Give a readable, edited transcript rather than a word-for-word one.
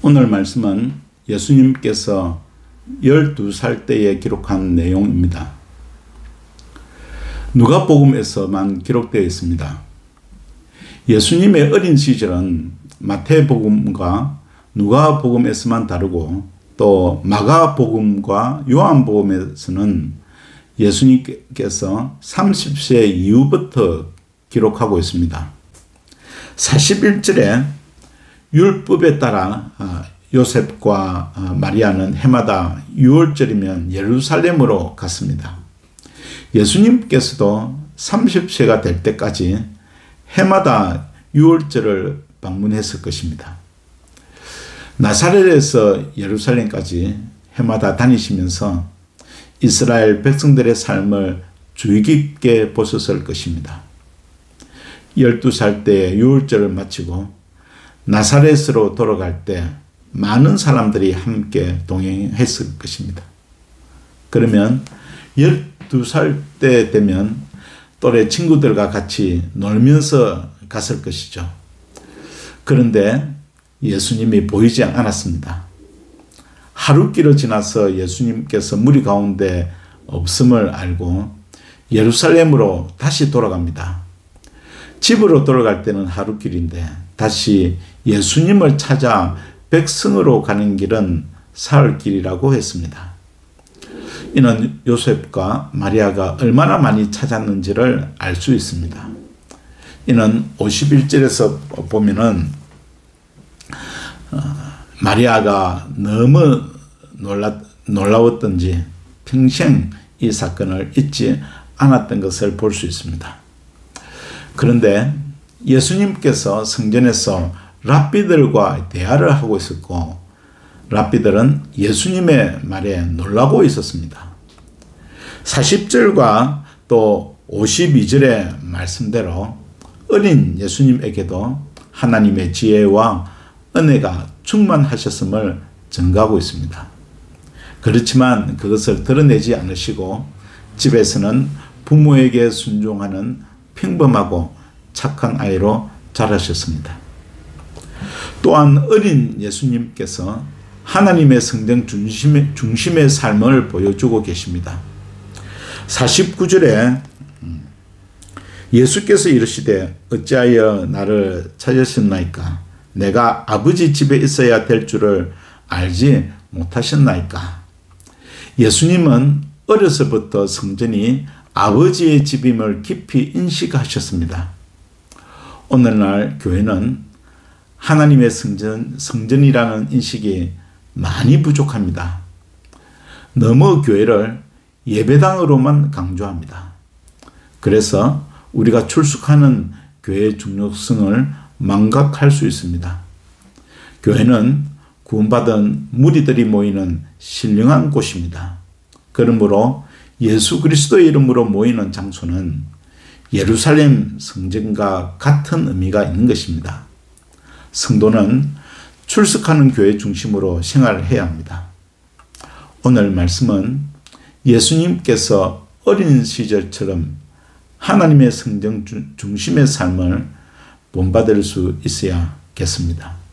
오늘 말씀은 예수님께서 12살 때에 기록한 내용입니다. 누가복음에서만 기록되어 있습니다. 예수님의 어린 시절은 마태복음과 누가복음에서만 다르고 또 마가복음과 요한복음에서는 예수님께서 30세 이후부터 기록하고 있습니다. 41절에 율법에 따라 요셉과 마리아는 해마다 6월절이면 예루살렘으로 갔습니다. 예수님께서도 30세가 될 때까지 해마다 6월절을 방문했을 것입니다. 나사렛에서 예루살렘까지 해마다 다니시면서 이스라엘 백성들의 삶을 주의 깊게 보셨을 것입니다. 12살 때 6월절을 마치고 나사렛으로 돌아갈 때 많은 사람들이 함께 동행했을 것입니다. 그러면 12살 때 되면 또래 친구들과 같이 놀면서 갔을 것이죠. 그런데 예수님이 보이지 않았습니다. 하루길을 지나서 예수님께서 무리 가운데 없음을 알고 예루살렘으로 다시 돌아갑니다. 집으로 돌아갈 때는 하루길인데 다시 예수님을 찾아 백성으로 가는 길은 사흘길이라고 했습니다. 이는 요셉과 마리아가 얼마나 많이 찾았는지를 알 수 있습니다. 이는 51절에서 보면은 마리아가 너무 놀라웠던지 평생 이 사건을 잊지 않았던 것을 볼 수 있습니다. 그런데 예수님께서 성전에서 랍비들과 대화를 하고 있었고 랍비들은 예수님의 말에 놀라고 있었습니다. 40절과 또 52절의 말씀대로 어린 예수님에게도 하나님의 지혜와 은혜가 충만하셨음을 증거하고 있습니다. 그렇지만 그것을 드러내지 않으시고 집에서는 부모에게 순종하는 평범하고 착한 아이로 자라셨습니다. 또한 어린 예수님께서 하나님의 성전 중심의 삶을 보여주고 계십니다. 49절에 예수께서 이르시되 어찌하여 나를 찾으셨나이까? 내가 아버지 집에 있어야 될 줄을 알지 못하셨나이까? 예수님은 어려서부터 성전이 아버지의 집임을 깊이 인식하셨습니다. 오늘날 교회는 하나님의 성전이라는 인식이 많이 부족합니다. 너무 교회를 예배당으로만 강조합니다. 그래서 우리가 출석하는 교회의 중요성을 망각할 수 있습니다. 교회는 구원받은 무리들이 모이는 신령한 곳입니다. 그러므로 예수 그리스도의 이름으로 모이는 장소는 예루살렘 성전과 같은 의미가 있는 것입니다. 성도는 출석하는 교회 중심으로 생활을 해야 합니다. 오늘 말씀은 예수님께서 어린 시절처럼 하나님의 성전 중심의 삶을 본받을 수 있어야겠습니다.